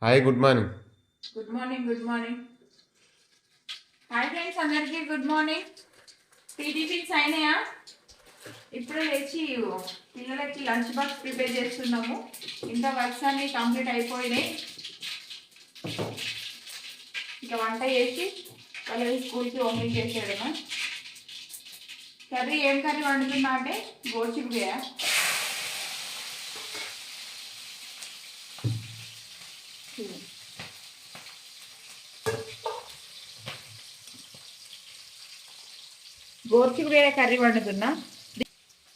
Hi good morning. Good morning. Good morning. Hi friends, అందరికీ good morning. Tiffins అయినాయా? ఇప్పుడే లేచి పిల్లలకి లంచ్ బాక్స్ ప్రిపేర్ చేస్తున్నాము. ఇంకా వర్క్స్ అన్ని కంప్లీట్ అయిపోయినాయి. ఇంకా వంట చేసి వాళ్ళకి స్కూల్కి ఓపెన్ చేసేయడమా. కర్రీ ఏం కర్రీ వండుతున్నా అంటే గోచిక్కుడుకాయ. గోచిక్కుడుకాయ కర్రీ వండుతున్నా.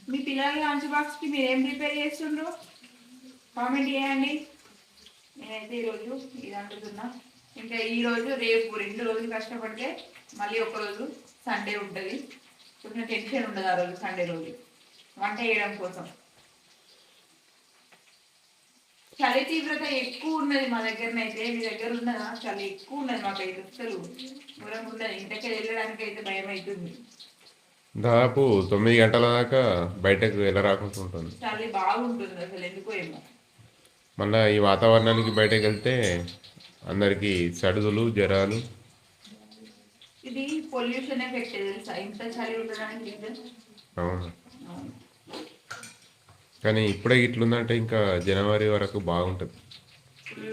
మీ పిల్లల లంచ్ బాక్స్కి మీరు ఏం ప్రిపేర్ చేస్తుండ్రు కామెంట్ చేయండి. నేనైతే ఈరోజు ఇది వండుతున్నా. ఇంకా ఈరోజు రేపు 2 రోజులు కష్టపడితే మళ్ళీ ఒకరోజు సండే ఉంటుంది. కొంచెం టెన్షన్ ఉండదు ఆ రోజు, సండే రోజు వంట చేయడం కోసం. చలి తీవ్రత ఎక్కువ ఉన్నది మా దగ్గరనైతే. మీ దగ్గర ఉన్నదా? చలి ఎక్కువ ఉన్నది మాకైతే. అసలు ఘోరంగా ఉన్నది. ఇంటికి వెళ్ళడానికి అయితే భయం అవుతుంది. దాదాపు 9 గంటల దాకా బయటకు వెళ్ళరాకుండా ఉంటుంది. చలి బాగుంటుంది అసలు, ఎందుకో ఏమో. మళ్ళీ ఈ వాతావరణానికి బయటకు వెళ్తే అందరికీ సడుదులు జ్వరాలు. ఇది పొల్యూషన్ ఎఫెక్ట్ తెలుసా ఇంత చలి ఉండడానికి? అవును, కానీ ఇప్పుడే ఇట్లుందంటే ఇంకా జనవరి వరకు బాగుంటుంది. ఫుల్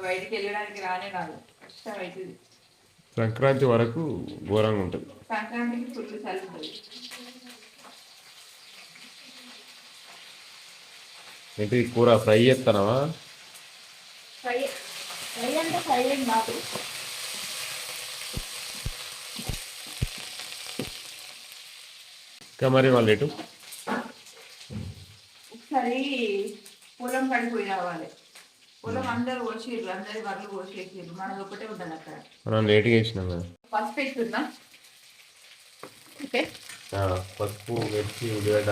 బయటికి వెళ్ళడానికి రానే రాదు, కష్టం అవుతుంది. సంక్రాంతి వరకు ఘోరంగా ఉంటుంది. సంక్రాంతికి ఫుల్ చలి ఉంటుంది. ఏంటి కూర ఫ్రై చేస్తానవా? ఫ్రై ఫ్రై అంటే ఫ్రై ఏం కాదు. ఇంకా మరి వాళ్ళు ఎటు? ఒకసారి పొలం కడిపోయి రావాలి. పొలం అందరు కోసిర్రు, అందరి వరలు కోసేసిర్రు, మనది ఒకటే ఉండదు అక్కడ. మనం లేట్గా వేసినాం కదా. పసుపు పెట్టుకుందాం. ఓకే, పసుపు మిర్చి ఉల్లిగడ్డ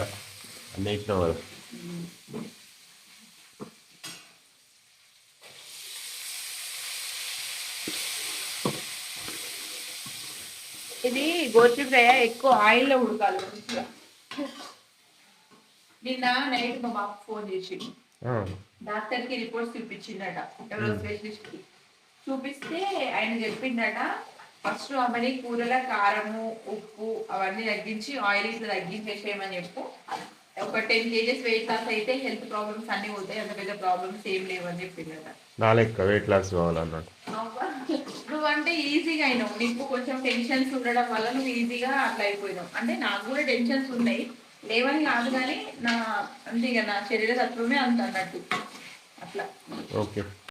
అన్నీ వేసినాం కదా. ఇది గోచిక్కుడుకాయ ఎక్కువ ఆయిల్లో ఉడకాలి మంచిగా. నిన్న నైట్ మా బాబు ఫోన్ చేసి డాక్టర్కి రిపోర్ట్స్ చూపించిందట, ఎవరో స్పెషలిస్ట్ కి చూపిస్తే ఆయన చెప్పిందట, ఫస్ట్ అమ్మని కూరల కారము ఉప్పు అవన్నీ తగ్గించి ఆయిల్ ఇట్లా తగ్గించేసేయమని చెప్పు. ఒక 10 kgs వెయిట్ లాస్ అయితే హెల్త్ ప్రాబ్లమ్స్ అన్ని పోతాయి, అంత పెద్ద ప్రాబ్లమ్స్ ఏం లేవని చెప్పిందట. నా లెక్క వెయిట్ లాస్ కావాలన్నట్టు. నువ్వంటే ఈజీగా అయినావు. నీకు కొంచెం టెన్షన్స్ ఉండడం వల్ల నువ్వు ఈజీగా అట్లా అయిపోయినావు. అంటే నాకు కూడా టెన్షన్స్ ఉన్నాయి, లేవని కాదు, కానీ నా అంటే ఇక నా శరీర తత్వమే అంత అన్నట్టు అట్లా. ఓకే.